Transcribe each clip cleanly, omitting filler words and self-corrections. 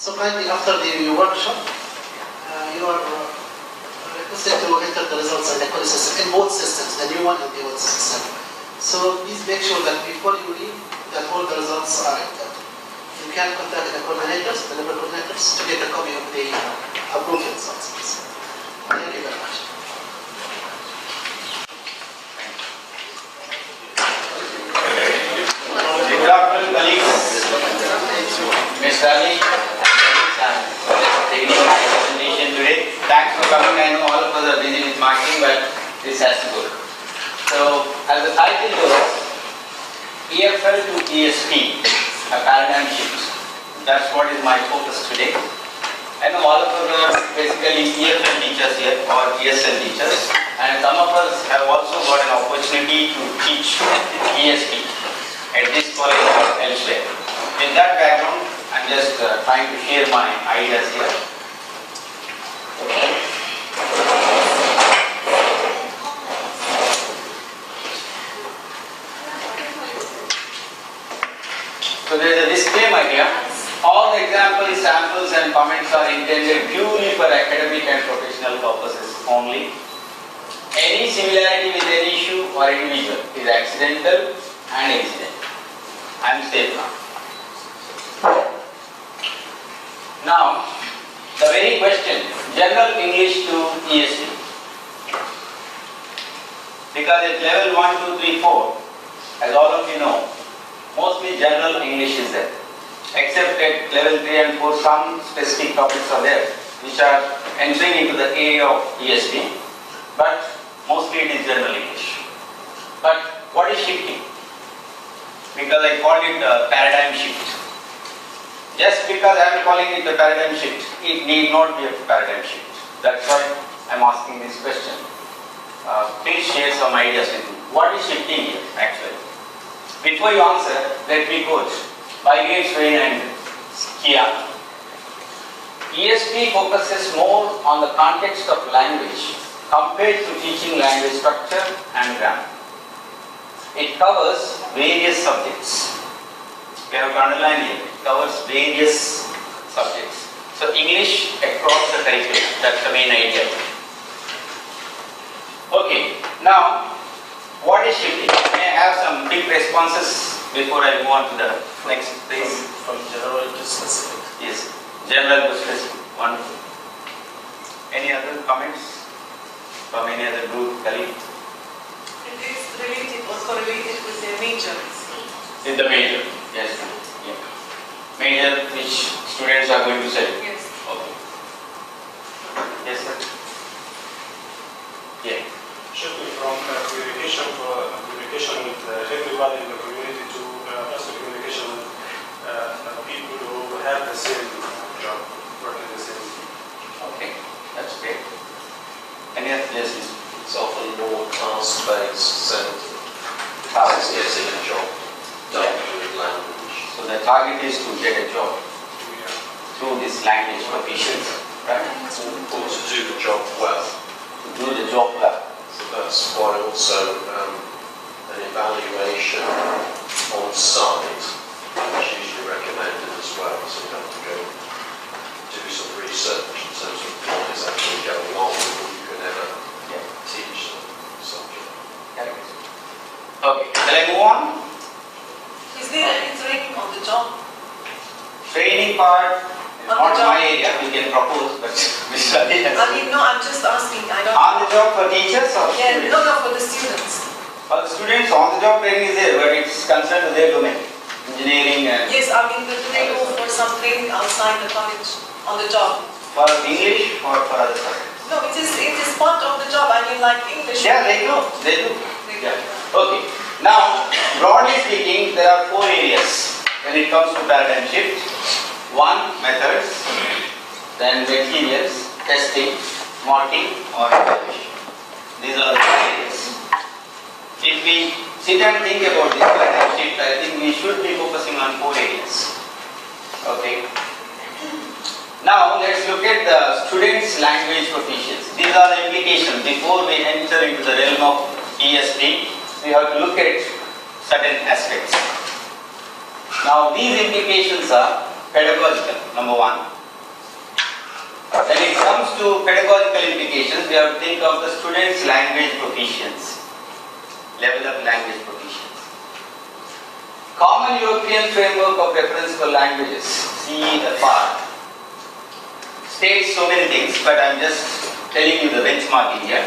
So kindly after the workshop, you are requested to enter the results and the quality system in both systems, the new one and the old system. So please make sure that before you leave, that all the results are entered. You can contact the coordinators, the level coordinators, to get a copy of the approved results. Thank you very much. Good afternoon, colleagues. Mr. Ali, taking my presentation today. Thanks for coming. I know all of us are busy with marketing, but this has to go. So, as the title goes, EFL to ESP, a paradigm shift. That's what is my focus today. I know all of us are basically EFL teachers here or ESL teachers, and some of us have also got an opportunity to teach ESP at this college or elsewhere. In that background, I'm just trying to share my ideas here. So there is a disclaimer here. All the examples, samples and comments are intended purely for academic and professional purposes only. Any similarity with any issue or individual is accidental and incidental. I am safe now. Now, the very question, general English to ESP. Because at level 1, 2, 3, 4, as all of you know, mostly general English is there. Except at level 3 and 4, some specific topics are there, which are entering into the area of ESP, but mostly it is general English. But what is shifting? Because I called it a paradigm shift. Just because I am calling it a paradigm shift, it need not be a paradigm shift. That's why I am asking this question. Please share some ideas with me. What is shifting here actually? Before you answer, let me quote by Swain and Kia. ESP focuses more on the context of language compared to teaching language structure and grammar. It covers various subjects. You have to underline here. It covers various subjects. So English across the curriculum. That's the main idea. Okay. Now, what is shifting? May I have some quick responses before I move on to the next please? From general to specific. Yes. General to specific. Wonderful. Any other comments from any other group, colleague? It is related or correlated with the major. In the major, yes. Yeah. Major which students are going to study. Yes. Okay. Yes, sir. Yeah. Shifting from communication with everybody in the community to personal communication with people who have the same job, working the same. Okay, that's great. Any other places? It's often more task-based and yes, in a job done with language. So the target is to get a job through this language proficiency, right? Or to do the job well. To do the job well. So that's why also an evaluation on site is usually recommended as well. So you have to go do some research in terms of what is actually going on before you can ever teach the subject. Okay, shall I move on? Is there any training on the job? Training part is not my area, we can propose, but Mr. Ali has. I mean, no, I'm just asking. I don't. On the job for teachers or Yeah, students? no, for the students. For the students, on the job training is there, but it's concerned to their domain, engineering and. Yes, I mean, do they go for some training outside the college on the job? For English or for other subjects? No, it is part of the job. I mean, like English. Yeah, they do. They do. Yeah. Okay. Now, broadly speaking, there are 4 areas when it comes to paradigm shift. 1, methods, then materials, testing, marking or evaluation. These are the 4 areas. If we sit and think about this paradigm shift, I think we should be focusing on 4 areas. Okay. Now, let's look at the students' language proficiency. These are the implications. Before we enter into the realm of ESP, we have to look at certain aspects. Now, these implications are pedagogical, number one. When it comes to pedagogical implications, we have to think of the student's language proficiency, level of language proficiency. Common European Framework of Reference for Languages, CEFR, states so many things, but I am just telling you the benchmarking here.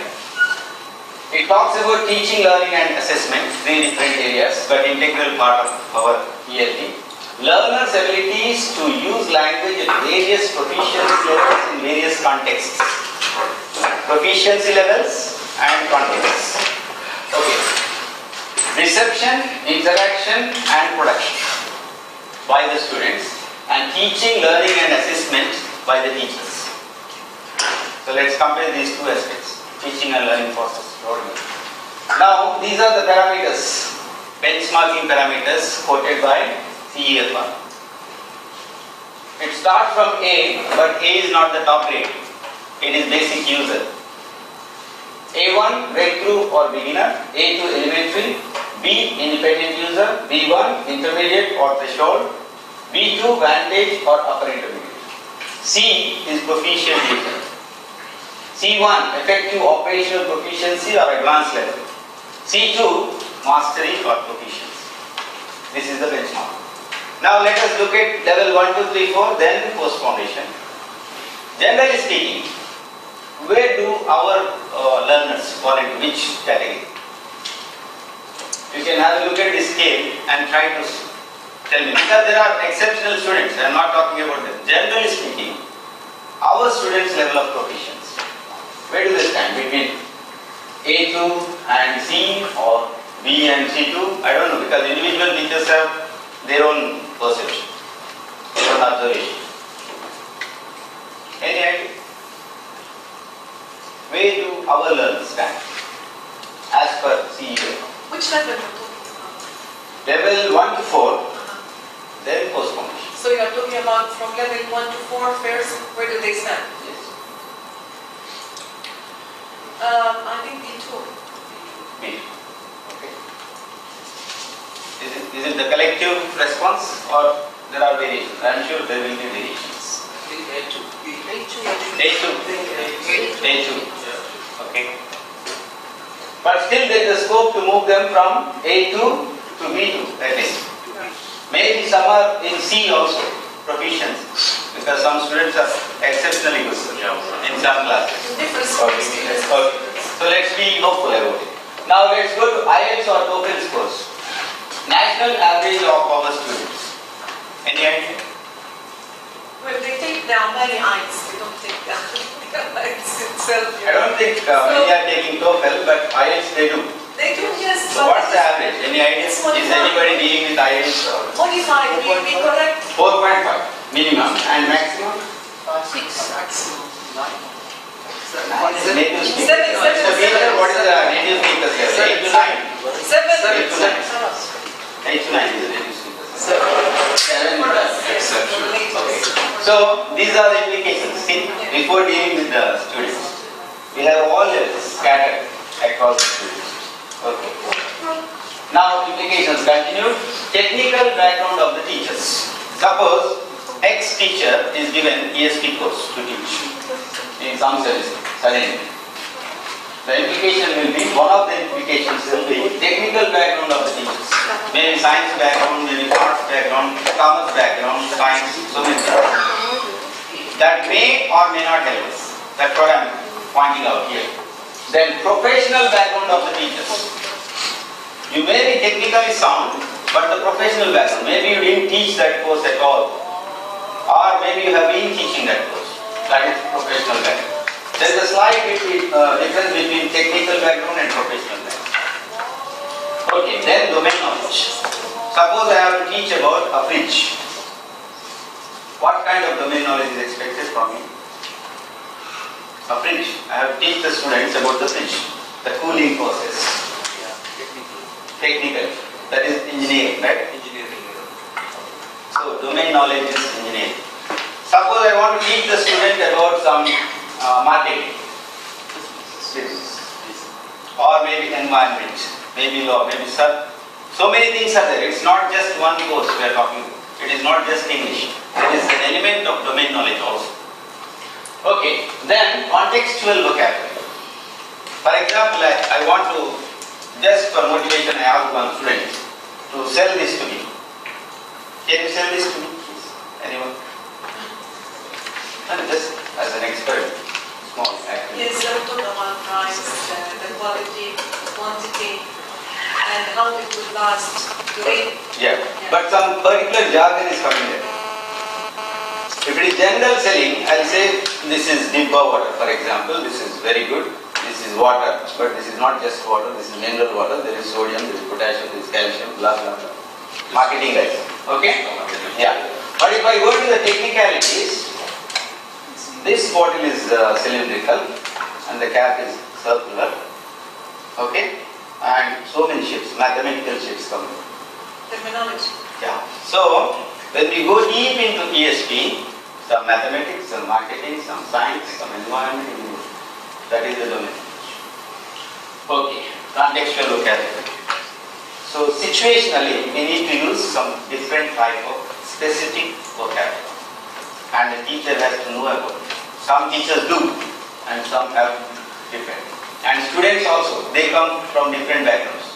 It talks about teaching, learning and assessment, three different areas, but integral part of our ELT. Learners' abilities to use language at various proficiency levels in various contexts. Proficiency levels and contexts. Okay. Reception, interaction and production by the students, and teaching, learning and assessment by the teachers. So let's compare these two aspects, teaching and learning process. Now these are the parameters, benchmarking parameters quoted by CEFR. It starts from A, but A is not the top grade. It is basic user. A1 breakthrough or beginner, A2 elementary, B independent user, B1 intermediate or threshold, B2 vantage or upper intermediate. C is proficient user. C1 effective operational proficiency or advanced level. C2 mastery or proficiency. This is the benchmark. Now let us look at level 1, 2, 3, 4, then post foundation. Generally speaking, where do our learners fall into which category? You can have a look at this scale and try to tell me. Because there are exceptional students, I am not talking about them. Generally speaking, our students' level of proficiency, where do they stand? Between A2 and C or B and C2? I don't know, because individual teachers have their own perception, their own observation. Any idea? Where do our learners stand as per CEFR? Which level are you talking about? Level 1 to 4, then post foundation. So you are talking about from level 1 to 4 first, where do they stand? Yes. I think B2. B. Okay. Is it the collective response or there are variations? I am sure there will be variations. A2. A2. Okay. But still there is a scope to move them from A2 to B2 at least. Maybe some are in C also, proficiency, because some students are exceptionally good in some classes. Different Okay. So let's be hopeful about it. Now let's go to IELTS or TOEFL scores. National average of our students. Any idea? Well, they take down many IELTS, they don't take down the IELTS itself. I don't think many are taking TOEFL, but IELTS they do. They do, yes. So what's the average? Any idea? Is anybody dealing with IELTS? Modified, will be correct? 4.5 minimum and maximum? 6. Maximum 9. Native speakers. Seven. So Peter, what is the native speakers level? 8 to 9? 7. 8 to 9. 8 to 9 is the native speakers. 7 exception. Okay. So these are the implications. See, before dealing with the students, we have all levels scattered across the students. Okay. Now implications continue. Technical background of the teachers. Suppose ex-teacher is given ESP course to teach in some service. Suddenly, the implication will be, one of the implications will be technical background of the teachers. Maybe science background, maybe arts background, commerce background, science, so many things. That may or may not help us. That's what I am pointing out here. Then professional background of the teachers. You may be technically sound, but the professional background, maybe you didn't teach that course at all, or maybe you have been teaching that course. That is professional background. There is a slight difference between technical background and professional background. Okay, then domain knowledge. Suppose I have to teach about a fridge. What kind of domain knowledge is expected from me? A fridge. I have to teach the students about the fridge, the cooling process. Technical. That is engineering, right? Engineering. So domain knowledge is engineering. Suppose I want to teach the student about some marketing, or maybe environment, maybe law, maybe so many things are there. It's not just one course we are talking about. It is not just English. There is an element of domain knowledge also. Okay, then contextual vocabulary. For example, I want to, just for motivation, I ask one student to sell this to me. Can you sell this to me, please? Anyone? And just as an experiment, small activity. Yes, I will talk about price, the quality, quantity, and how it would last during. Yeah, but some particular jargon is coming there. If it is general selling, I'll say this is Dibba water, for example. This is very good. This is water, but this is not just water. This is mineral water. There is sodium, there is potassium, there is calcium, blah blah blah. Marketing guys. Okay? Yeah. But if I go to the technicalities, this bottle is cylindrical and the cap is circular. Okay? And so many shapes, mathematical shapes come. Terminology. Yeah. So when we go deep into ESP, some mathematics, some marketing, some science, some environment, that is the domain. Okay, contextual vocabulary. So situationally, we need to use some different type of specific vocabulary, and the teacher has to know about it. Some teachers do, and some have different. And students also, they come from different backgrounds.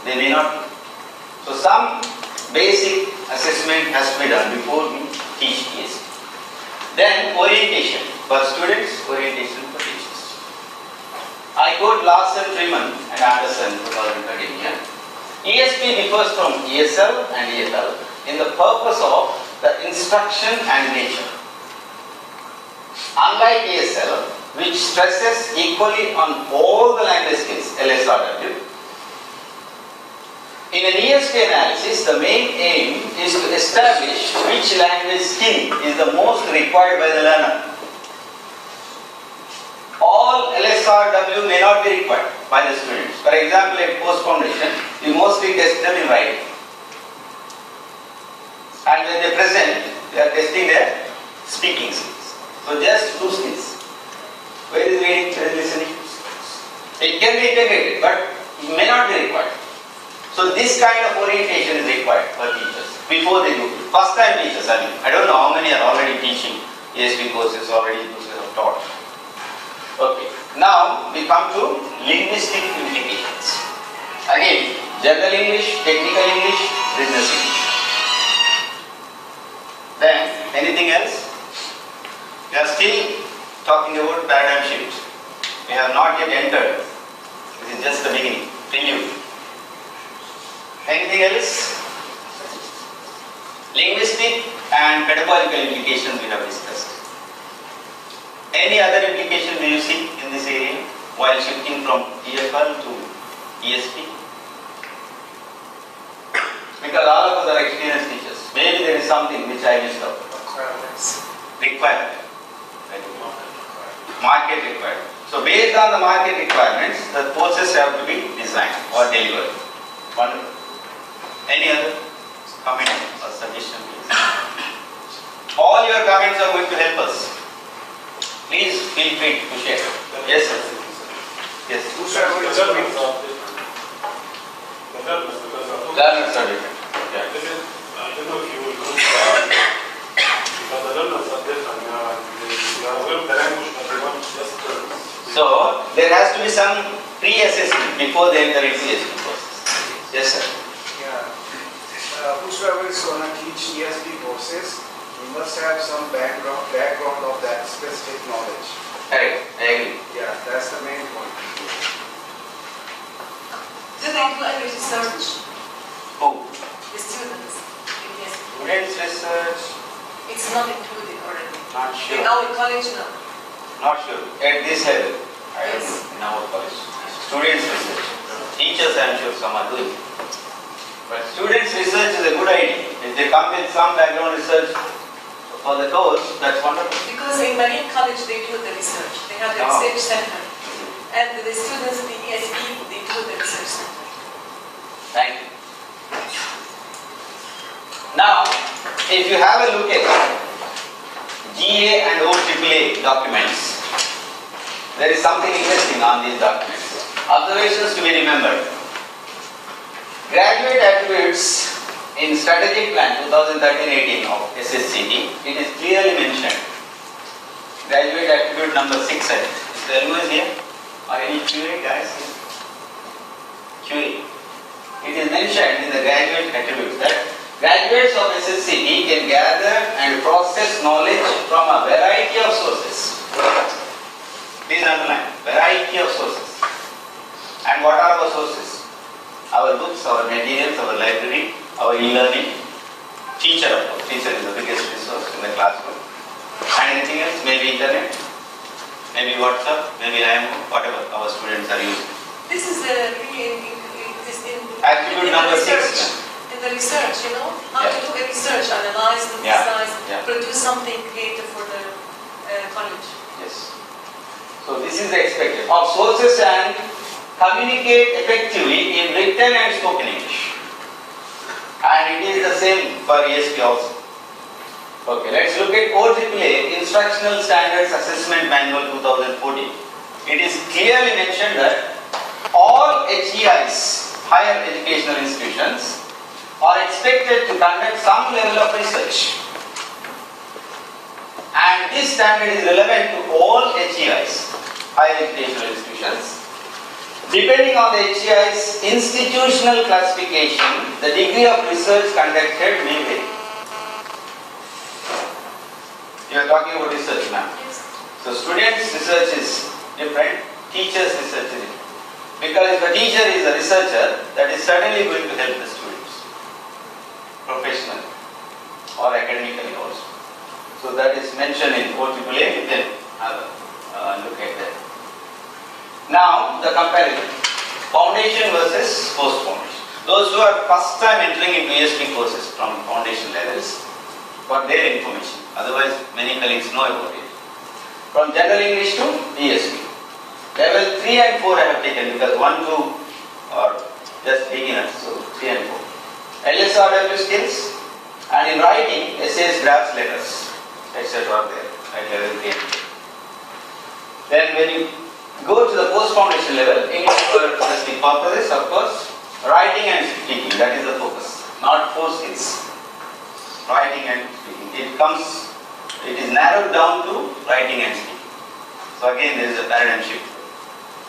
They may not. So some basic assessment has to be done before we teach ESP. Then orientation for students, orientation for teachers. I quote Larson, Freeman and Anderson 2013 here. ESP differs from ESL and EFL in the purpose of the instruction and nature. Unlike ESL, which stresses equally on all the language skills, LSRW, in an ESP analysis, the main aim is to establish which language skill is the most required by the learner. All LSRW may not be required by the students. For example, at post-foundation, you mostly test them in writing. And when they present, they are testing their speaking skills. So just 2 skills. Where is reading, where is listening? It can be integrated, but it may not be required. So this kind of orientation is required for teachers before they do. First time teachers, I don't know how many are already teaching ESP courses, already have taught. Okay, now we come to linguistic implications. Again, general English, technical English, business English. Then, anything else? We are still talking about paradigm shift. We have not yet entered. This is just the beginning, prelude. Anything else? Linguistic and pedagogical implications we have discussed. Any other implication do you see in this area while shifting from EFL to ESP? Because all of us are experienced teachers. Maybe there is something which I missed out. Requirement. Market requirement. So based on the market requirements, the courses have to be designed or delivered. Wonderful. Any other comment or suggestion, please? All your comments are going to help us. Please feel free to share. Yes, sir. Yes. Learners are different. Yeah. I don't know if you will go because the learners are different. You are aware of the language, but they want just So there has to be some pre-assessment before they enter into ESP process. Yes, sir. Whosoever is going to teach ESP courses, he must have some background of that specific knowledge. Correct, I agree. Yeah, that's the main point. Do they do any research? Who? The students in ESP? Students research? It's not included already. Not In sure. our college, no. Not sure. At this level, I don't Yes. know, in our college. Students research. Teachers, I am sure some are doing. But students research is a good idea. If they come with some background research for the course, that's wonderful. Because in Marine College, they do the research. They have the Oh. research center. And the students in the ESP, they do the research center. Thank you. Now, if you have a look at GA and OAAA documents, there is something interesting on these documents. Observations to be remembered. Graduate attributes in strategic plan 2013-18 of SSCT, it is clearly mentioned. Graduate attribute number 6, I think. Is the LO is here? Or any QA guys here? QA. It is mentioned in the graduate attributes that graduates of SSCT can gather and process knowledge from a variety of sources. Please underline, variety of sources. And what are our sources? Our books, our materials, our library, our e-learning, teacher of course. Teacher is the biggest resource in the classroom. And anything else, maybe internet, maybe WhatsApp, maybe IMO, whatever our students are using. This is really attribute number 6. In the research, you know, how to do a research, analyze, synthesize, produce something creative for the college. Yes. So this is the expected of sources and communicate effectively in written and spoken English. And it is the same for ESP also. Okay, let's look at OAAA Instructional Standards Assessment Manual 2014. It is clearly mentioned that all HEIs, higher educational institutions, are expected to conduct some level of research. And this standard is relevant to all HEIs, higher educational institutions. Depending on the HEI's institutional classification, the degree of research conducted may vary. You are talking about research now. So students' research is different, teachers' research is different. Because if a teacher is a researcher, that is certainly going to help the students, professionally or academically also. So that is mentioned in OAAA, you can have a look at that. Now the comparison, foundation versus post-foundation. Those who are first time entering into ESP courses from foundation levels, for their information, otherwise many colleagues know about it. From general English to ESP. Level 3 and 4 I have taken because 1, 2 are just beginners, so 3 and 4. LSRW skills, and in writing, essays, drafts, letters, etc. are there at level 3 and 4. Then when you go to the post-foundation level, English for specific purposes, of course, writing and speaking, that is the focus, not 4 skills. Writing and speaking. It is narrowed down to writing and speaking. So again, there is a paradigm shift.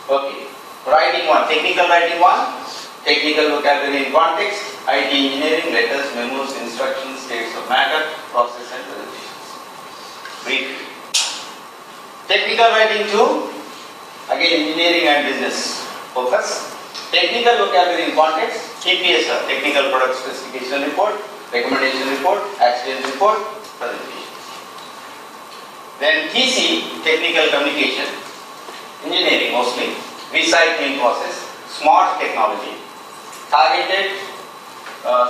Okay. Writing 1, technical writing 1, technical vocabulary in context, IT engineering, letters, memos, instructions, states of matter, process and presentations. Brief. Technical writing 2, again engineering and business focus. Technical vocabulary in context, TPSR, technical product specification report, recommendation report, accident report, presentation. Then TC, technical communication, engineering mostly, recycling process, smart technology, targeted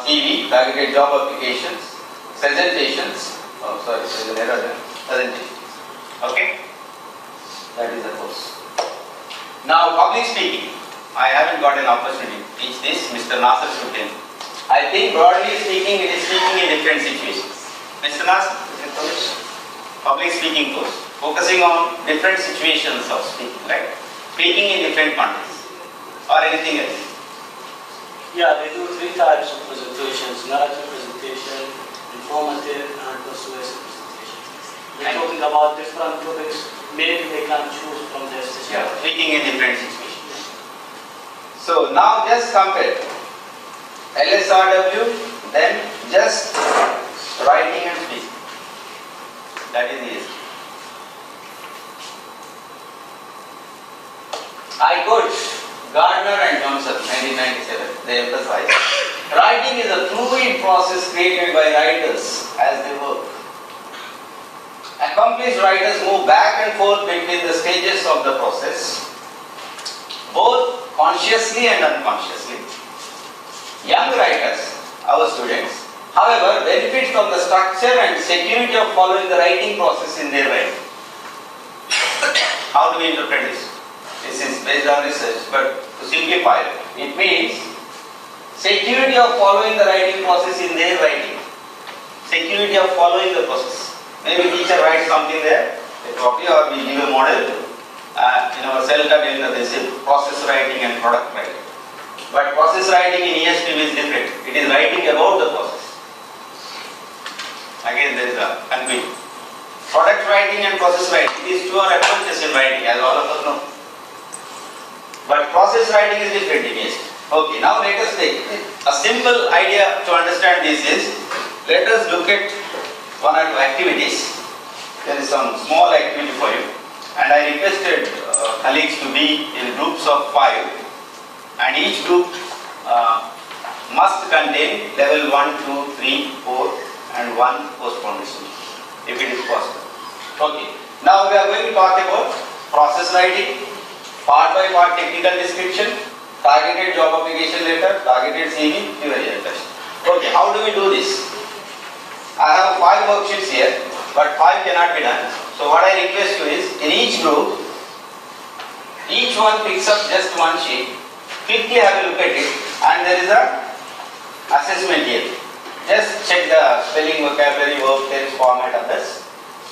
CV, targeted job applications, presentations, there is an error there, presentations. Okay? That is the course. Now public speaking, I haven't got an opportunity to teach this, Mr. Nasser should tell. I think broadly speaking, it is speaking in different situations. Mr. Nasser, public speaking course, focusing on different situations of speaking, right? Speaking in different contexts, or anything else. Yeah, they do 3 types of presentations: narrative presentation, informative, and persuasive presentation. They're talking about different topics. Maybe they can choose from their session. Yeah, speaking in different situations. So now just compare LSRW, then just writing and speaking. That is easy. I quote Gardner and Johnson, 1997. They emphasize writing is a fluid process created by writers as they work. Accomplished writers move back and forth between the stages of the process, both consciously and unconsciously. Young writers, our students, however, benefit from the structure and security of following the writing process in their writing. How do we interpret this? This is based on research, but to simplify it means security of following the writing process in their writing. Security of following the process. Maybe teacher writes something there, a copy, or we give a model in our self-taught basic process writing and product writing. But process writing in ESP is different. It is writing about the process. Again there is a confusion. Product writing and process writing, these two are approaches in writing, as all of us know. But process writing is different in ESP. Okay, now let us take a simple idea to understand this is, let us look at one or two activities. There is some small activity for you, and I requested colleagues to be in groups of 5, and each group must contain level 1, 2, 3, 4 and 1 post-foundation, if it is possible. Okay, now we are going to talk about process writing, part by part technical description, targeted job application letter, targeted CV, evaluation. Okay, how do we do this? I have 5 worksheets here, but 5 cannot be done. So what I request you is, in each group, each one picks up just one sheet, quickly have a look at it, and there is a assessment here. Just check the spelling, vocabulary, verb, tense, format of this.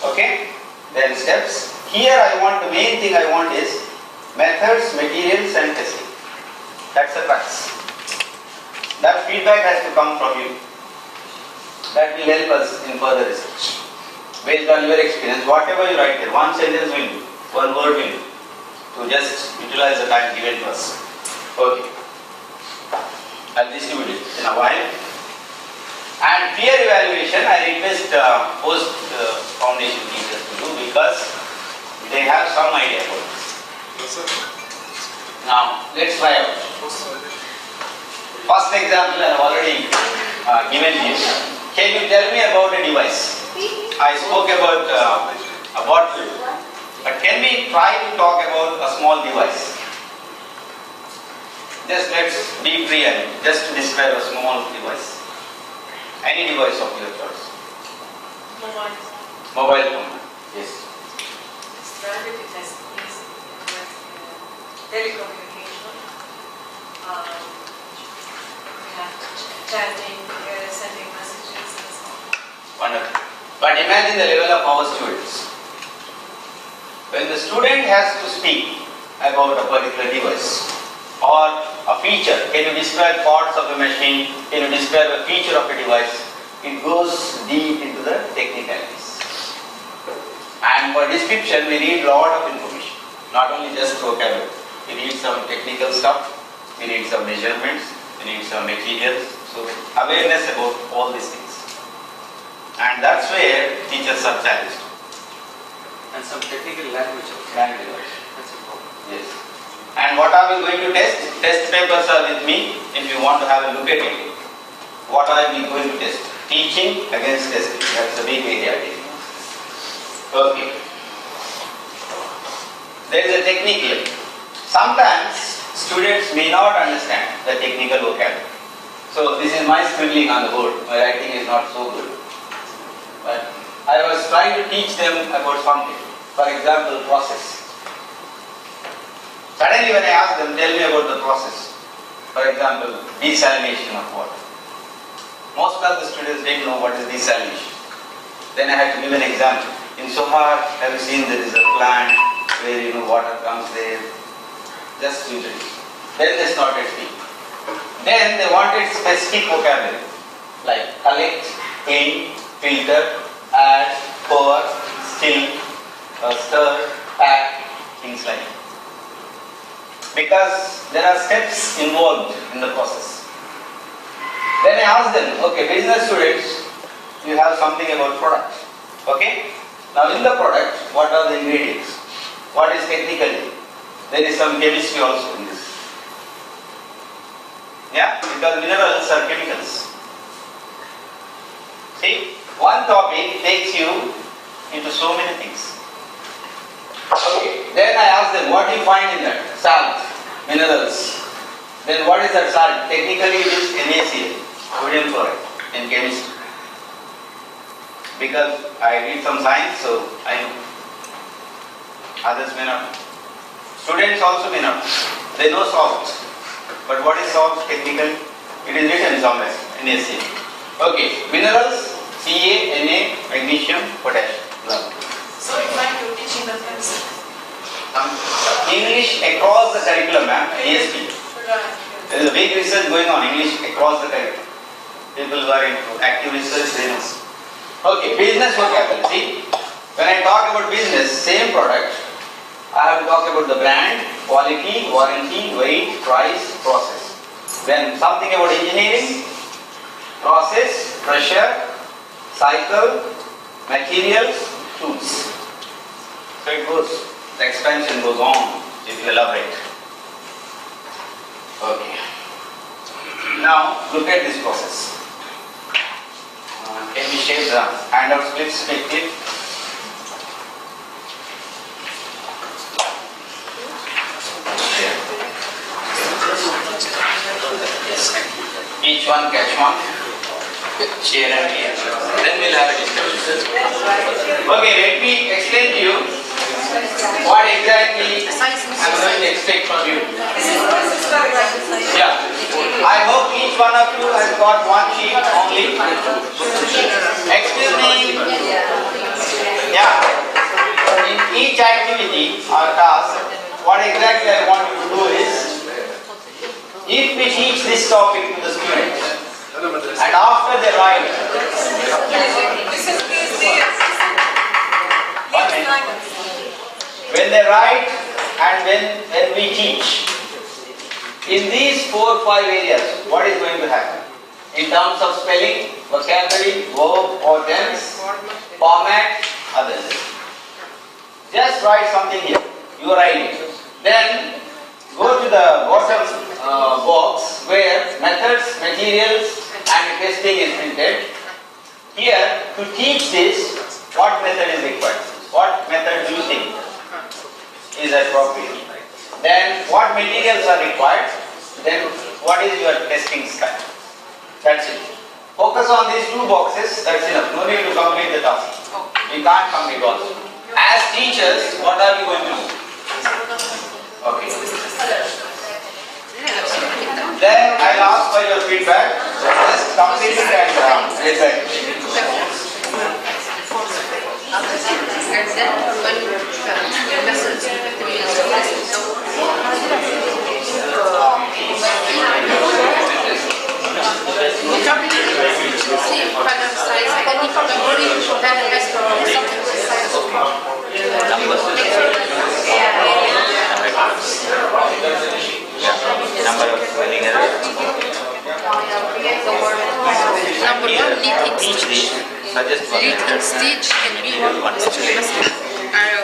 Okay? Then steps. Here the main thing I want is methods, materials and testing. That's the crux. That feedback has to come from you. That will help us in further research. Based on your experience, whatever you write here, one sentence will do, one word will do, to just utilize the time given to us. Okay. I'll distribute it in a while. And peer evaluation, I request post-foundation teachers to do, because they have some idea about this. Yes, sir. Now, let's try out. First example I have already given you. Can you tell me about a device? I spoke about a bottle, but can we try to talk about a small device? Just let's be free and just to describe a small device. Any device of your choice. Mobile. Mobile phone. Yes. Strategy test is telecommunication. We have chatting, sending messages and so on. Wonderful. But imagine the level of our students. When the student has to speak about a particular device or a feature, can you describe parts of a machine, can you describe a feature of a device, it goes deep into the technicalities. And for description we need a lot of information, not only just vocabulary. We need some technical stuff, we need some measurements, we need some materials, so awareness about all these things. And that's where teachers are challenged. And some technical language. Language. That's important. Yes. And what are we going to test? Test papers are with me if you want to have a look at it. What are we going to test? Teaching against testing. That's a big area. Okay. There is a technique here. Sometimes students may not understand the technical vocabulary. So this is my scribbling on the board. My writing is not so good. But I was trying to teach them about something. For example, process. Suddenly when I asked them, tell me about the process. For example, desalination of water. Most of the students didn't know what is desalination. Then I had to give an example. In Sohar, have you seen there is a plant where water comes there? Just to introduce. Then they started speaking. Then they wanted specific vocabulary like collect, clean, filter, add, pour, still, stir, pack, things like that. Because there are steps involved in the process. Then I asked them, okay, business students, you have something about product. Okay? Now in the product, what are the ingredients? What is technically? There is some chemistry also in this. Yeah? Because minerals are chemicals. See, one topic takes you into so many things. Okay, then I asked them, what do you find in that? Salt, minerals. Then what is that salt? Technically it is NaCl, sodium chloride, in chemistry. Because I did some science, so I know. Others may not. Students also may not. They know salt. But what is salt technically? It is written somewhere, NaCl. Okay, minerals, Ca, Na, magnesium, potassium. So in fact you're teaching the chemistry. English across the curriculum, ma'am, ESP. Right. There is a big research going on English across the curriculum. People who are into active research, they know. Okay, business vocabulary. See, when I talk about business, same product, I have to talk about the brand, quality, warranty, weight, price, process. Then something about engineering, process, pressure, cycle, materials, tools. So it goes, the expansion goes on if you elaborate. Okay. Now look at this process. Can we share the handout splits, it? Each one catch one, share and share. Then we'll have a discussion. Okay, let me explain to you what exactly I'm going to expect from you. Yeah, I hope each one of you has got one sheet only. Excuse me. Yeah, in each activity or task, what exactly I want you to do is, if we teach this topic to the students, and after they write, when they write and when we teach, in these 4 or 5 areas, what is going to happen? In terms of spelling, vocabulary, verb or tense, format, others. Just write something here, your idea. Then go to the bottom box where methods, materials and testing is printed. Here, to teach this, what method is required? What method do you think is appropriate? Then what materials are required? Then what is your testing style? That's it. Focus on these 2 boxes, that's enough. No need to complete the task. We can't complete all. As teachers, what are we going to do? Okay. Then I'll ask for your feedback. Just complete it and get back. And then when lessons Number of spelling errors. Number 1, leading Teach this. Suggest one leading method. stage can be one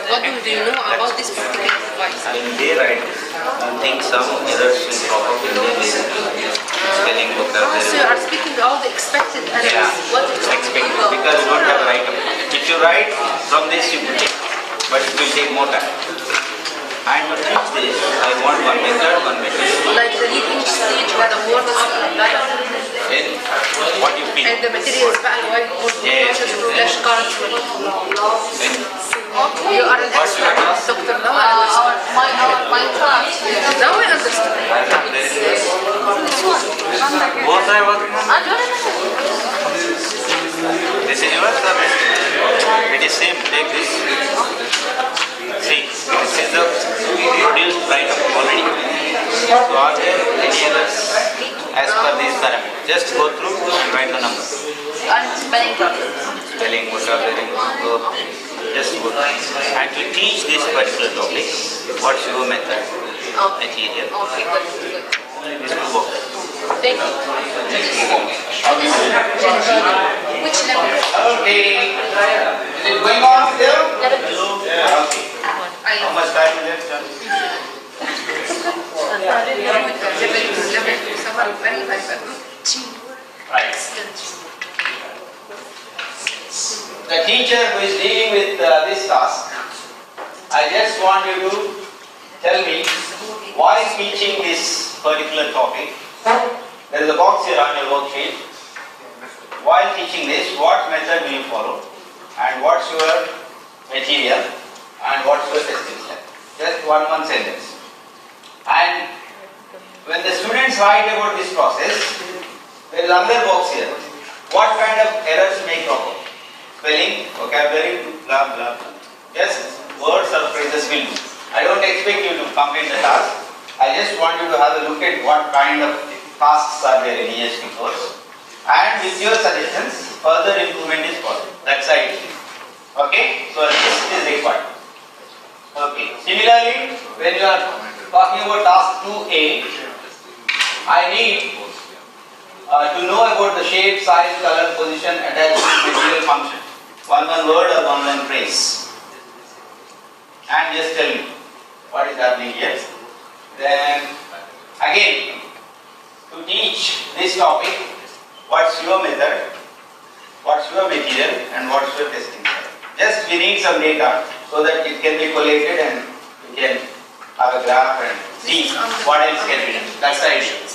what do you know about this particular device? When they write, I think some errors will pop up in the spelling vocabulary. So you are speaking all the expected errors. Yeah, What is expected because you don't have a write up. If you write from this, you could take, but it will take more time. And to teach this, I want one method, one method. like the leading stage where the words Then what you feel. and the materials back white board Yes. flash cards. Then You are an what's your expert, task? Dr. Now my class. Now I understand. Both are working on this is yours or this? It is same, take this. See, this is the produced write-up already. So are there any others as per these parameters? Just go through and write the number. Spelling, vocabulary, verb, just go through. And to teach this particular topic, what's your method? Material. Okay, good. This will work. Thank you. Which level? Okay. Is it going on still? Okay. How much time is left? Right. The teacher who is dealing with this task, I just want you to tell me, while teaching this particular topic, there is a box here on your worksheet. While teaching this, what method do you follow? And what's your material? And what's your testing step? Just one sentence. And when the students write about this process, there is another box here. What kind of errors may crop up? Spelling, vocabulary, blah blah blah. Just words or phrases will do. I don't expect you to complete the task. I just want you to have a look at what kind of tasks are there in ESP course and with your suggestions, further improvement is possible. That's ideal. Okay? So this is required. Okay. Similarly, when you are talking about task 2A, I need to know about the shape, size, color, position, attachment, material, function. One word or one phrase. And just tell me what is happening here. Then again, to teach this topic, what's your method, what's your material, and what's your testing method. Just we need some data so that it can be collated and we can have a graph and see what else can be done. That's the idea.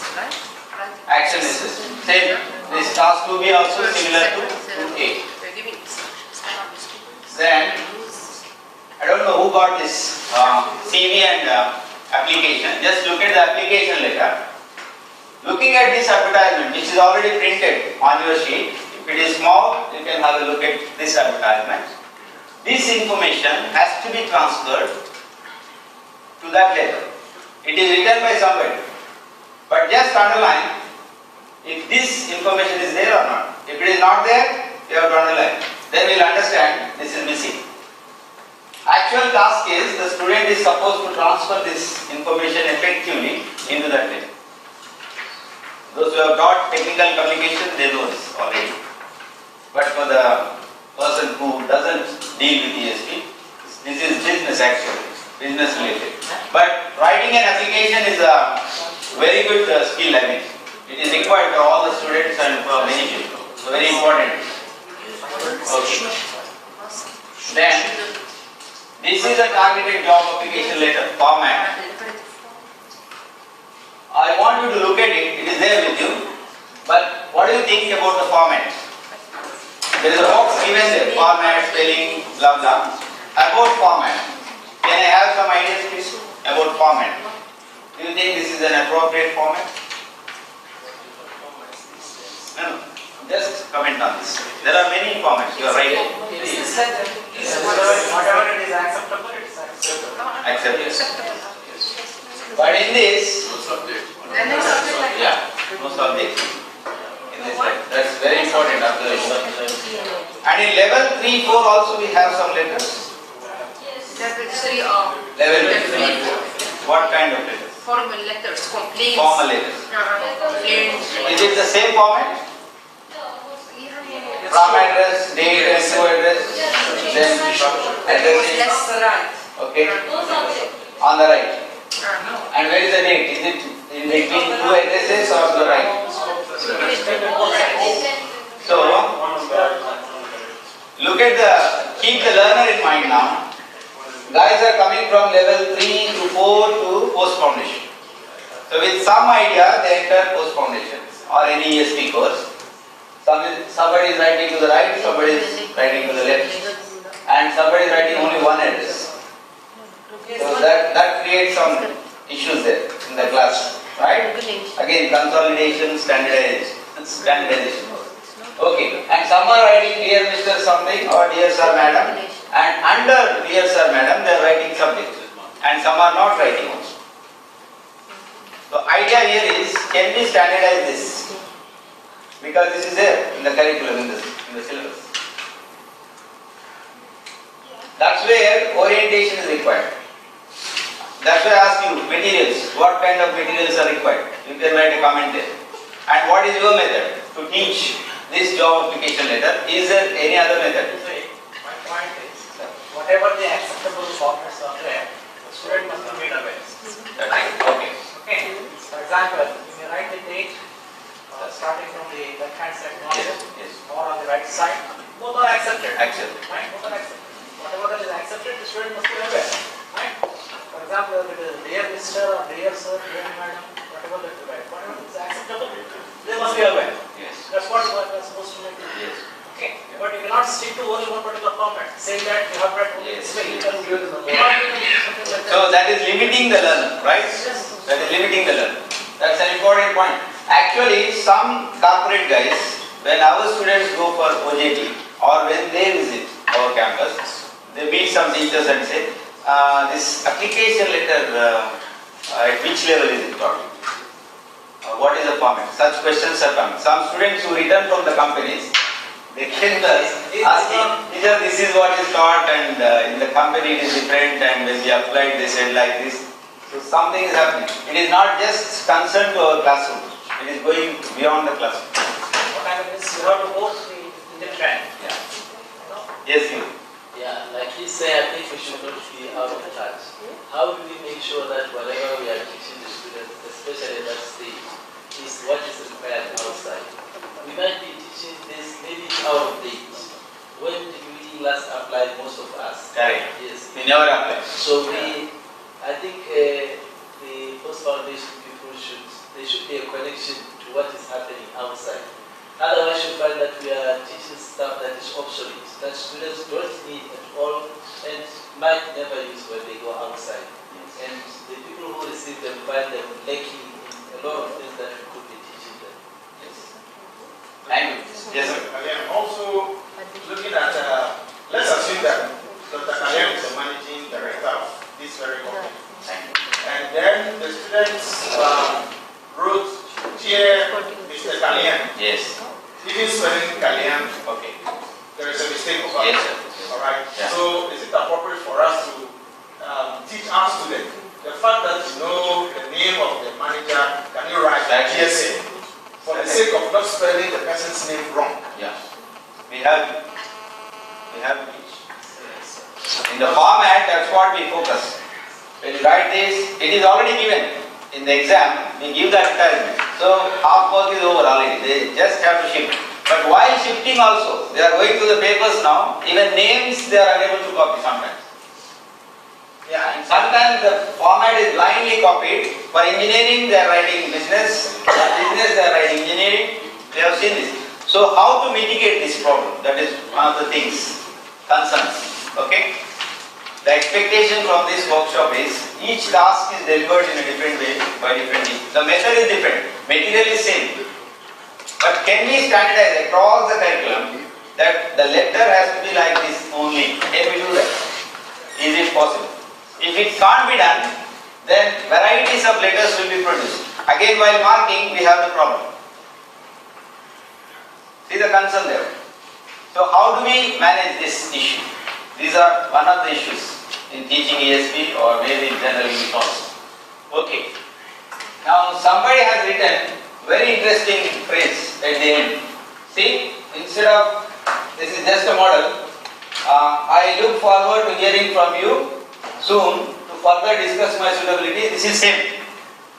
Action assist. Same. This task 2B also similar to 2A. Then, I don't know who got this CV and application. Just look at the application letter. Looking at this advertisement, which is already printed on your sheet, if it is small, you can have a look at this advertisement. This information has to be transferred to that letter. It is written by somebody. But just underline if this information is there or not. If it is not there, you have to underline. Then we will understand this is missing. Actual task is the student is supposed to transfer this information effectively into that letter. Those who have taught technical communication, they know this already. But for the person who doesn't deal with ESP, this is business actually, business related. But writing an application is a very good skill, I mean. It is required for all the students and for many people. So very important. Okay. Then, this is a targeted job application letter format. I want you to look at it, it is there with you. But what do you think about the format? There is a box given there, format, spelling, blah blah. About format. Can I have some ideas please about format? Do you think this is an appropriate format? No. Just comment on this. There are many formats, you are right. Whatever it is acceptable, it is acceptable. Acceptable. But in this, yeah, no subject. In this type. That's very important observation. And in level 3, 4 also we have some letters. Level 3, 4. What kind of letters? Formal letters, complaints. Formal letters. Is it the same format? From address, date, and to address, then address. Okay. On the right. And where is the date? Is it in between two addresses or to the right? So, look at keep the learner in mind now. Guys are coming from level 3 to 4 to post foundation. So with some idea they enter post foundation or any ESP course. Somebody is writing to the right, somebody is writing to the left, and somebody is writing only one address. So that creates some issues there in the class, right? Again, consolidation, standardization. Okay, and some are writing dear Mr. something or dear Sir Madam, and under dear Sir Madam they are writing something, and some are not writing also. So idea here is, can we standardize this? Because this is there in the curriculum, in the syllabus. That's where orientation is required. That's why I ask you, materials, what kind of materials are required? You can write a comment there. And what is your method to teach this job application letter? Is there any other method? My point is, whatever the acceptable formats are there, the student must be made aware. Right. Okay. Okay. For example, you may write the date starting from the left hand side or on the right side. Both are accepted. Accepted. Right? Both are accepted. Whatever that is accepted, the student must be aware. Right? For example, if it is dear Mr. or dear Sir, dear Madam, whatever that is right, whatever is acceptable, they must be aware. Yes. That's what we are supposed to make. Yes. Okay. But you cannot stick to only one particular format. Saying that you have read only this way, you can do it. So that is limiting the learner, right? That is limiting the learner. That's an important point. Actually, some corporate guys, when our students go for OJT or when they visit our campus, they meet some teachers and say, this application letter, at which level is it taught? what is the format? Such questions are coming. Some students who return from the companies, they came to us asking, teacher, this is what is taught and in the company it is different, and when we applied they said like this. So something is happening. It is not just concerned to our classroom, it is going beyond the classroom. What happens is you have to go to the Indian trend. Yeah. Yes, you. Yeah, like you say, I think we should not be out of touch. How do we make sure that whatever we are teaching the students, especially at that stage, is what is required outside? We might be teaching this, maybe it's out of date. When did we last apply, most of us? Correct. Yes. We never apply. So I think the post-foundation people should be a connection to what is happening outside. Otherwise you find that we are teaching stuff that is obsolete, that students don't need at all and might never use when they go outside. Yes. And the people who receive them find them lacking in a lot of things that we could be teaching them. Yes. Language. Yes, sir. Again, also looking at, let's assume that Dr. Kalyana is the managing director of this very company. And then the students wrote, Dear Mr. Kalyana. Yes. Even spelling Kalyana, okay. There is a mistake about yes, it. Alright. Yeah. So is it appropriate for us to teach our students the fact that you know the name of the manager, can you write GSA? For the sake of not spelling the person's name wrong. Yeah. We have each. In the format, that's what we focus. When you write this, it is already given. In the exam, we give the advertisement. So half work is over already. They just have to shift. But while shifting also, they are going to the papers now. Even names they are unable to copy sometimes. Yeah, and sometimes the format is blindly copied. For engineering, they are writing business. For business, they are writing engineering. They have seen this. So how to mitigate this problem? That is one of the things, concerns. Okay? The expectation from this workshop is each task is delivered in a different way by different teams. The method is different, material is same. But can we standardize across the curriculum that the letter has to be like this only? Can we do that? Is it possible? If it can't be done, then varieties of letters will be produced. Again, while marking, we have the problem. See the concern there. So how do we manage this issue? These are one of the issues in teaching ESP or maybe in general English also. Okay. Now somebody has written very interesting phrase at the end. See, instead of, this is just a model, I look forward to hearing from you soon to further discuss my suitability. This is same.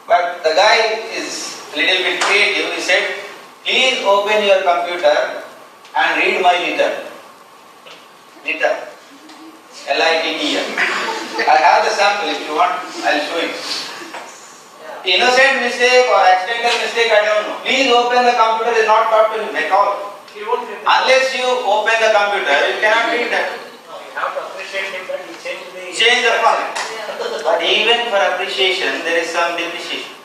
But the guy is a little bit creative. He said, please open your computer and read my letter. Letter. L-I-T-T-R. I have the sample, if you want, I'll show you. Innocent mistake or accidental mistake, I don't know. Please open the computer, is not taught to him at all. Unless you open the computer, you cannot read that. No, you have to appreciate him that he Change the format. But even for appreciation, there is some depreciation.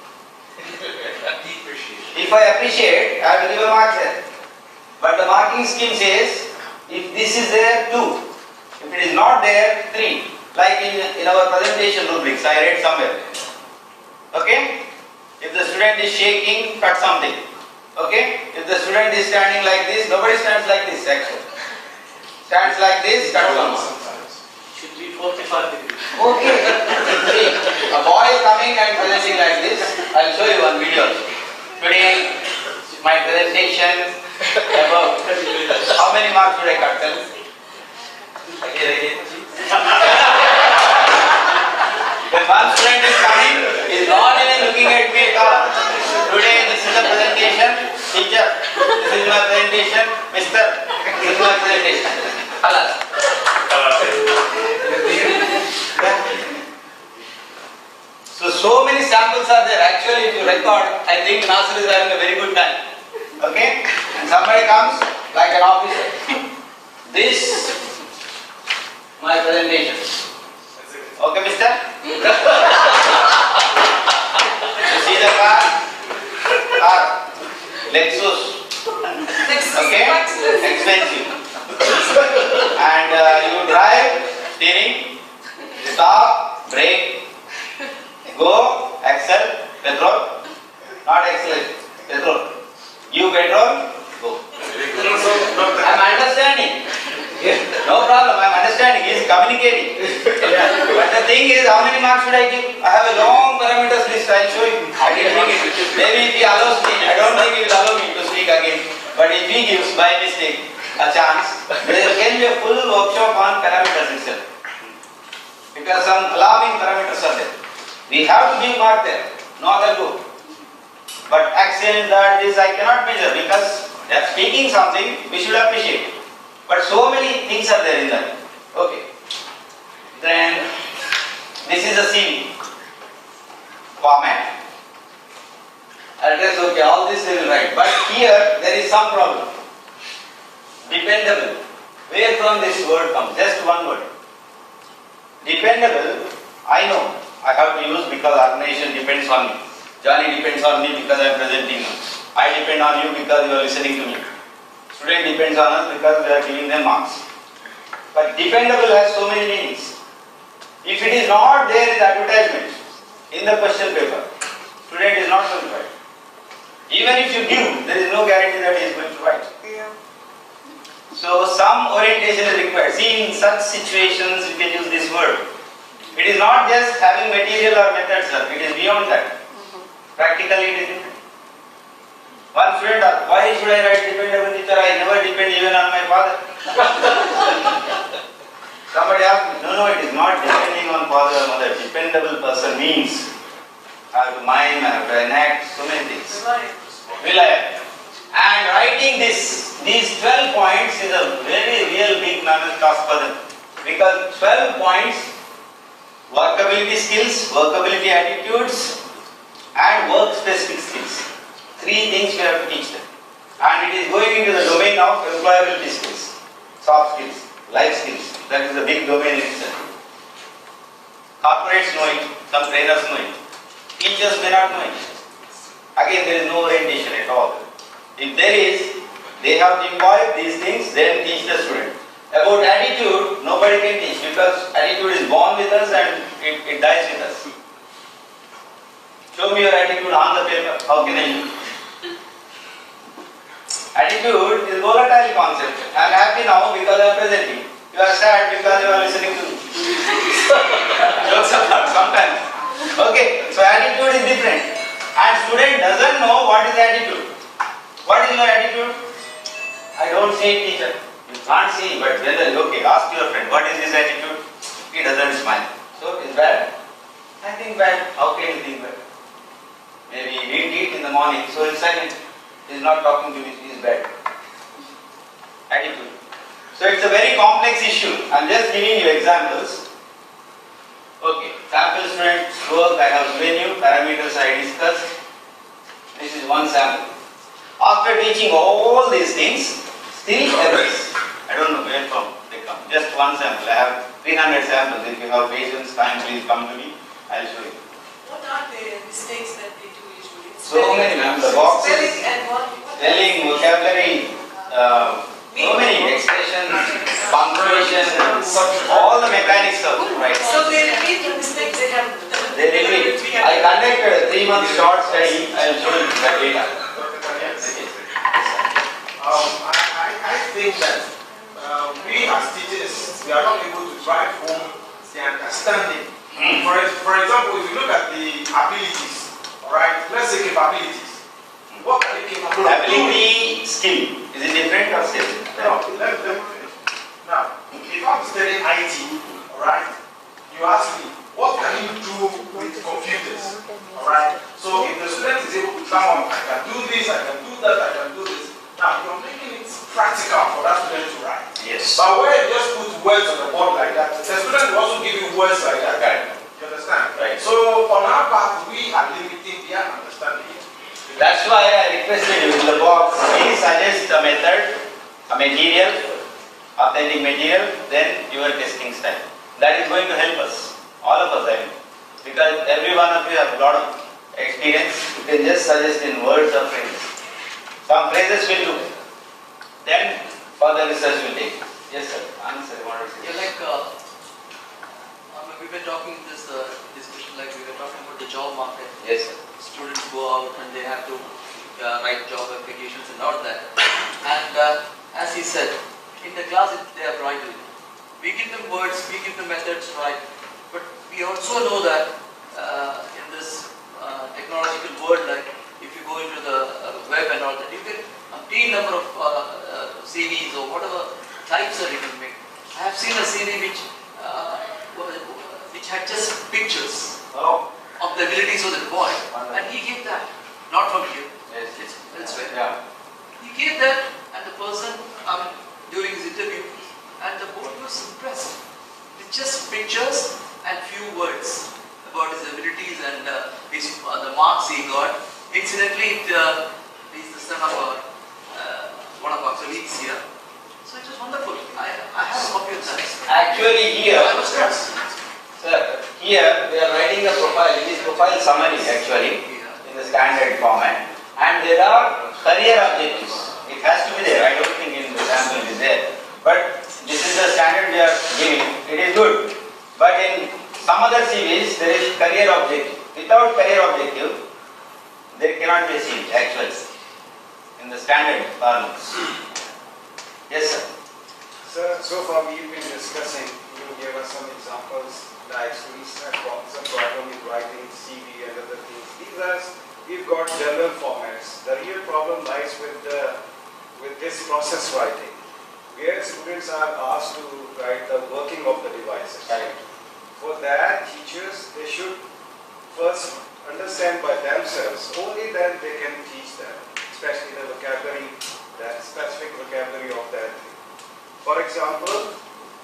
If I appreciate, I have to give a mark there. But the marking scheme says, if this is there, 2. If it is not there, 3. Like in our presentation rubrics, I read somewhere. Okay? If the student is shaking, cut something. Okay? If the student is standing like this, nobody stands like this actually. Stands like this, cut something. Should be 45 degrees. Okay. See, a boy is coming and presenting like this. I'll show you one video. Today, my presentation about how many marks should I cut? Tell me. Again. When one student is coming, he is not even looking at me at all. Today, this is the presentation. Teacher, this is my presentation. Mister, this is my presentation. Alas. So many samples are there. Actually, if you record, I think Nasir is having a very good time. Okay? And somebody comes like an officer. This, my presentation. Okay, mister? You see the car? Lexus. Okay? Expensive. And you drive, steering, stop, brake, go, axle, petrol. not acceleration. Petrol. Give petrol, go. I'm understanding. No problem, I'm understanding. He is communicating. But the thing is, how many marks should I give? I have a long parameters list, I'll show you. I didn't think it. Maybe if he allows me, I don't think he will allow me to speak again. But if he gives by mistake a chance, there can be a full workshop on parameters itself. Because some alarming parameters are there. We have to give mark there, no other go. But accent, that is, I cannot measure because they are speaking something, we should appreciate. But so many things are there in that. Okay. Then, this is a CV format. Address, okay, all this they will write. But here, there is some problem. Dependable. Where from this word comes? Just one word. Dependable, I know. I have to use because organization depends on me. Johnny depends on me because I am presenting now. I depend on you because you are listening to me. Student depends on us because we are giving them marks. But dependable has so many meanings. If it is not there in the advertisement, in the question paper, student is not going to write. Even if you give, there is no guarantee that he is going to write. Yeah. So some orientation is required. See, in such situations you can use this word. It is not just having material or methods, sir. It is beyond that. Practically it is different. One student asked, why should I write dependable teacher? I never depend even on my father. Somebody asked me, no, it is not depending on father or mother. Dependable person means I have to mime, I have to enact, so many things. Reliable. And writing these 12 points is a very real big mammoth task for them. Because 12 points, workability skills, workability attitudes, and work specific skills. 3 things we have to teach them. And it is going into the domain of employability skills, soft skills, life skills. That is a big domain in itself. Corporates know it, some trainers know it. Teachers may not know it. Again, there is no orientation at all. If there is, they have to imbibe these things, then teach the student. About attitude, nobody can teach because attitude is born with us and it dies with us. Show me your attitude on the paper. How can I use it? Attitude is a volatile concept. I am happy now because I am presenting. You are sad because you are listening to me. Jokes apart, sometimes. Okay, so attitude is different. And student doesn't know what is attitude. What is your attitude? I don't see it, teacher. You can't see, but generally, okay, ask your friend, what is his attitude? He doesn't smile. So it is bad. I think bad. How can you think bad? Maybe he didn't eat in the morning, so he's silent. He's not talking to me, he is bad. Attitude. So it's a very complex issue. I'm just giving you examples. Okay, sample student work I have given you, parameters I discussed. This is one sample. After teaching all these things, still errors. I don't know where from they come. Just one sample. I have 300 samples. If you have patience, time, please come to me. I'll show you. What are the mistakes that they do usually? So many, ma'am. The boxes, Spelling and what? spelling, vocabulary, so many expressions, punctuation, all the mechanics of it, right? So they repeat the mistakes they have done. They repeat. I conducted a 3-month short study. I will show you the data. I think that we as teachers, we are not able to drive home the understanding. For example, if you look at the abilities, alright, let's say capabilities. What are the capabilities? Ability, skill. Is it different or skill? No, let me finish. Now, if I'm studying IT, alright, you ask me, what can you do with computers? Alright, so if the student is able to come on, I can do this, I can do that, I can do this. Now, you're making it practical for that student to write. Yes. But when you just put words on the board like that, the student will also give you words like that. Right. You understand? Right. So, on our part, we are limiting their understanding. That's why I requested you in the box, please suggest a method, a material, authentic material, then your testing style. That is going to help us, all of us, I mean. Because every one of you have a lot of experience, you can just suggest in words or phrases. Some phrases will do. Then further research will take. Yes, sir. Answer. What is it? Yeah, like maybe we've been talking this discussion, like we were talking about the job market. Yes, sir. Students go out and they have to write job applications and all that. And as he said, in the class they are writing. We give them words, we give them methods to write. But we also know that in this technological world, like if you go into the web and all that, you get a number of CVs or whatever types that you can make. I have seen a CV which had just pictures of the abilities of the boy, and he gave that, not from here. Yes, it's elsewhere. Yeah. He gave that, and the person during his interview, and the board was impressed with just pictures and few words about his abilities and the marks he got. Incidentally, he's the son of one of our colleagues here. So it was wonderful. I have a copy of that. Actually here, I was impressed. sir, here we are writing a profile. It is profile summary actually in the standard format. And there are career objectives. It has to be there. I don't think in the sample it is there. But this is the standard we are giving. It is good. But in some other CVs, there is career objective. Without career objective, there cannot be a CV actually in the standard parlance. Yes, sir. Sir, so far we've been discussing, you gave us some examples like students have some problem with writing CV and other things. We've got general formats. The real problem lies with this process writing, where students are asked to write the working of the devices. Right. For that, teachers, they should first understand by themselves, only then they can teach them, especially the vocabulary, that specific vocabulary of that. For example,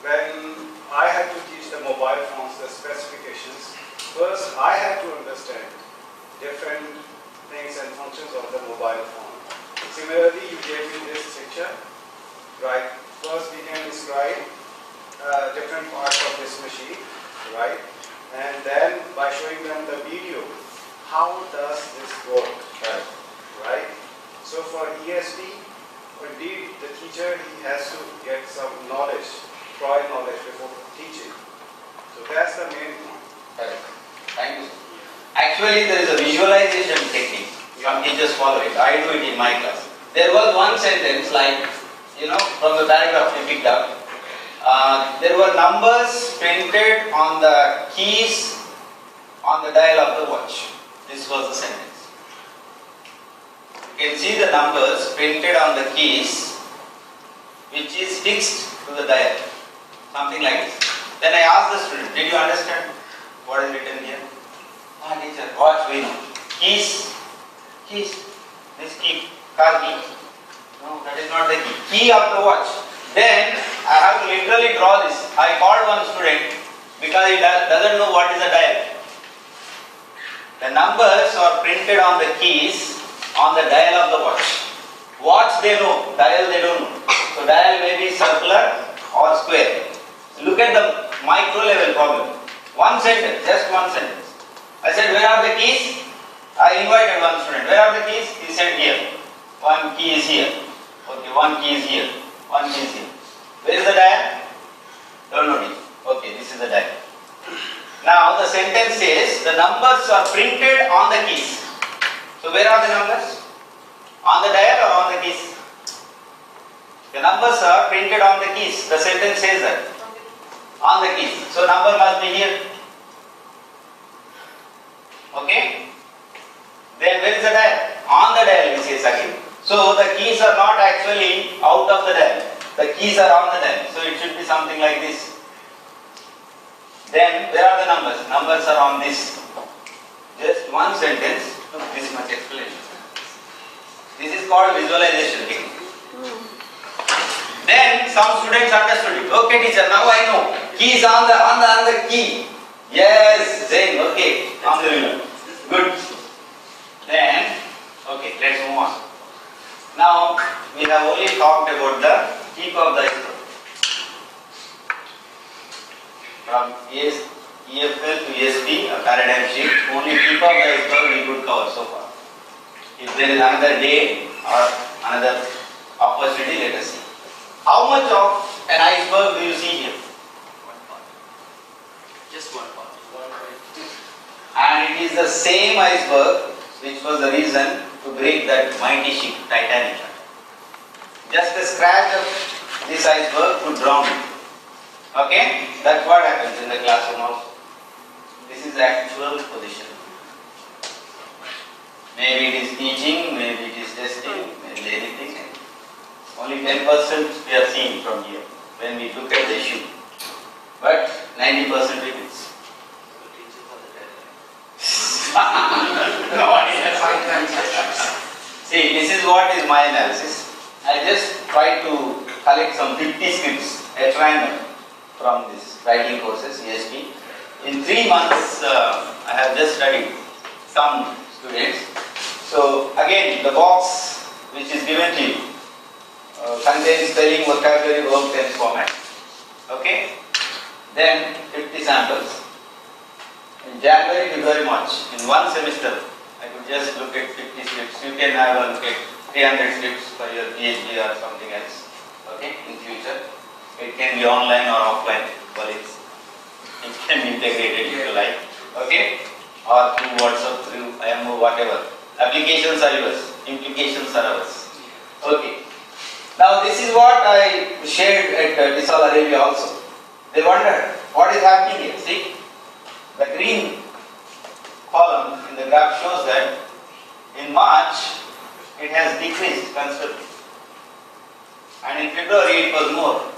when I had to teach the mobile phones, the specifications, first I had to understand different things and functions of the mobile phone. Similarly, you gave me this picture, right? First we can describe different parts of this machine, right? And then by showing them the video, how does this work, right? So for ESP, indeed the teacher, he has to get some knowledge, prior knowledge before teaching. So that's the main point. Correct. Thank you. Actually, there is a visualization technique. Some teachers follow it. I do it in my class. There was one sentence like, from the paragraph we picked up. There were numbers printed on the keys on the dial of the watch. This was the sentence. You can see the numbers printed on the keys, which is fixed to the dial. Something like this. Then I asked the student, did you understand what is written here? Teacher, watch we know. Keys. This key, car key. No, that is not the key. Key of the watch. Then I have to literally draw this. I called one student because he doesn't know what is a dial. The numbers are printed on the keys on the dial of the watch. Watch they know, dial they don't know. So dial may be circular or square. Look at the micro level problem. One sentence, just one sentence. I said, where are the keys? I invited one student. Where are the keys? He said, here. One key is here. Okay, one key is here. One key is here. Where is the dial? Don't know it. Okay, this is the dial. Now the sentence says the numbers are printed on the keys. So where are the numbers? On the dial or on the keys? The numbers are printed on the keys. The sentence says that. On the keys. So number must be here. Okay? Then where is the dial? On the dial, he says again. So the keys are not actually out of the dial. The keys are on the dial. So it should be something like this. Then where are the numbers? Numbers are on this. Just one sentence, this much explanation. This is called visualization technique. Then some students understood it. Okay, teacher, now I know. Key is on the key. Yes, Zain, okay. Good. Then, okay, let's move on. Now, we have only talked about the tip of the iceberg. From EFL to ESP, a paradigm shift, only tip of the iceberg we could cover so far. If there is another day or another opportunity, let us see. How much of an iceberg do you see here? Just one part. And it is the same iceberg which was the reason to break that mighty ship Titanic. Just a scratch of this iceberg could drown it. Okay? That's what happens in the classroom also. This is the actual position. Maybe it is teaching, maybe it is testing, maybe anything. Only 10% we are seeing from here when we look at the issue. But 90% remains. See, this is what is my analysis. I just try to collect some 50 scripts at random from this writing courses, ESP. In 3 months, I have just studied some students. So again, the box which is given to you contains spelling, vocabulary, verb, tense format. Okay? Then 50 samples. In January, February, March, in one semester, I could just look at 50 scripts. You can have a look at 300 scripts for your PhD or something else. Okay? In future, it can be online or offline. Well, it can be integrated if you like. Okay? Or through WhatsApp, through IMO, whatever. Applications are yours. Implications are ours. Okay. Now this is what I shared at Disal Arabia also. They wondered what is happening here. See, the green column in the graph shows that in March it has decreased considerably, and in February it was more,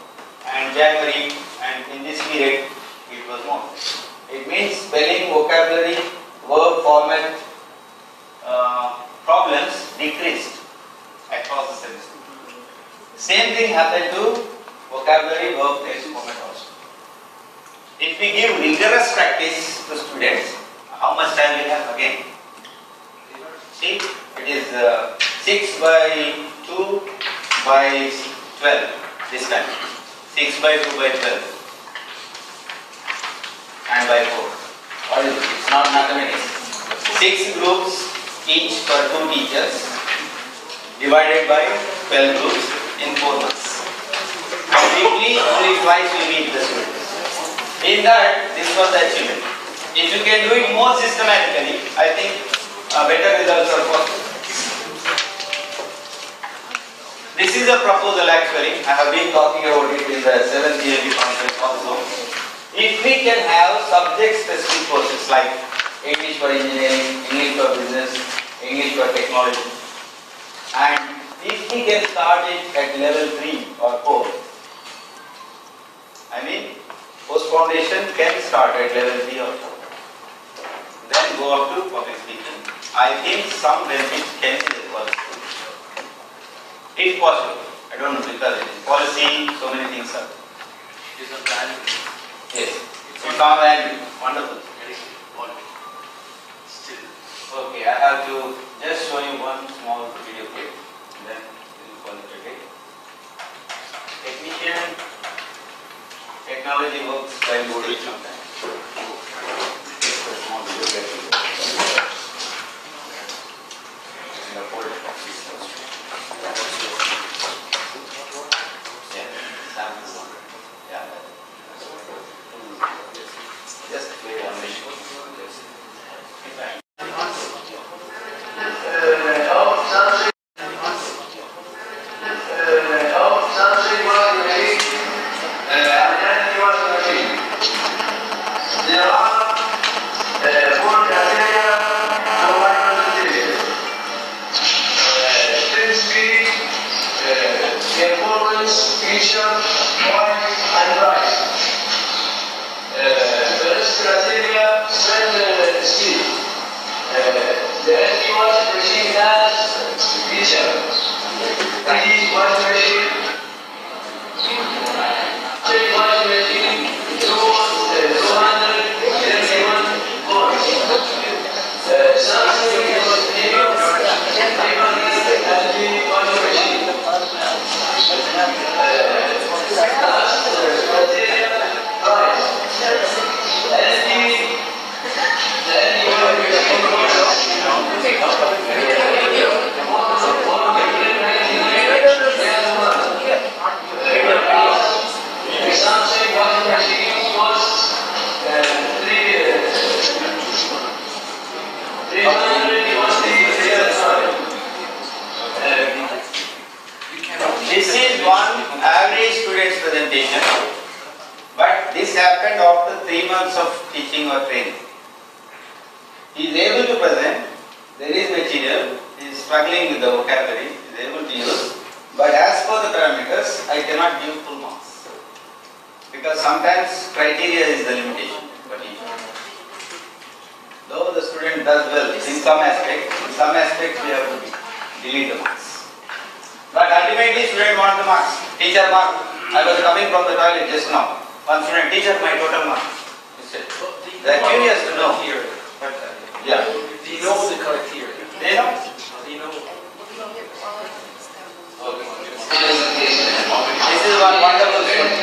and January and in this period it was more. It means spelling, vocabulary, verb format problems decreased across the semester. Same thing happened to vocabulary, verb, tense format also. If we give rigorous practice to students, how much time we have again? See, it is 6 by 2 by 12 this time. 6 by 2 by 12 and by 4. What is it? It's not mathematics. 6 groups each for 2 teachers divided by 12 groups in 4 months. And weekly, only twice we meet the students. In that, this was the achievement. If you can do it more systematically, I think better results are possible. This is a proposal actually. I have been talking about it in the 7th yearly conference also. If we can have subject-specific courses like English for engineering, English for business, English for technology, and if we can start it at level 3 or 4, I mean, post-foundation can start at level 3 or 4, then go up to public speaking. I think some benefits can be there for the students. If possible. I don't know, because in policy, so many things are. It is a plan. Yes. It's not value. Wonderful. Still. Okay, I have to just show you one small video clip. Then we will call it a day. Technician, technology works by boarding sometimes. Just a small video clip. In the folder. Yeah, sample one. Yeah. Just play one minute. teaching or training. He is able to present, there is material, he is struggling with the vocabulary, he is able to use, but as per the parameters, I cannot give full marks. Because sometimes criteria is the limitation for teaching. Though the student does well in some aspects we have to delete the marks. But ultimately student wants the marks. Teacher mark. I was coming from the toilet just now. One student, teacher, my total marks. They are curious to know. But, yeah. Do you know the criteria? They know. Do you know? This is one wonderful story.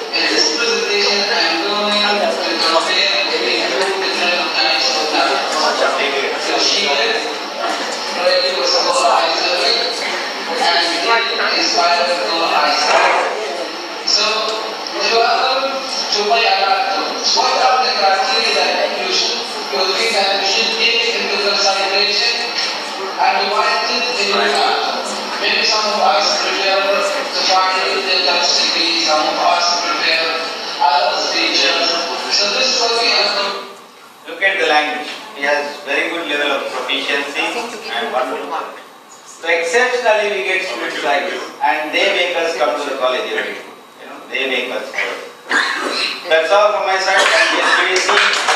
In this presentation, I am going to compare between two different kinds of talent. Succeeded, ready to score high survey, and inspired to go high survey. So, you are to my what are the criteria that you think that you should take into consideration and divide it in your account? Maybe some of us prefer to find the touch degree, some of us prefer others teachers. So this is what we have to look at the language. He has very good level of proficiency and wonderful. So exceptionally we get students like this and they make us come to the college every day. They make us. That's all from my side. And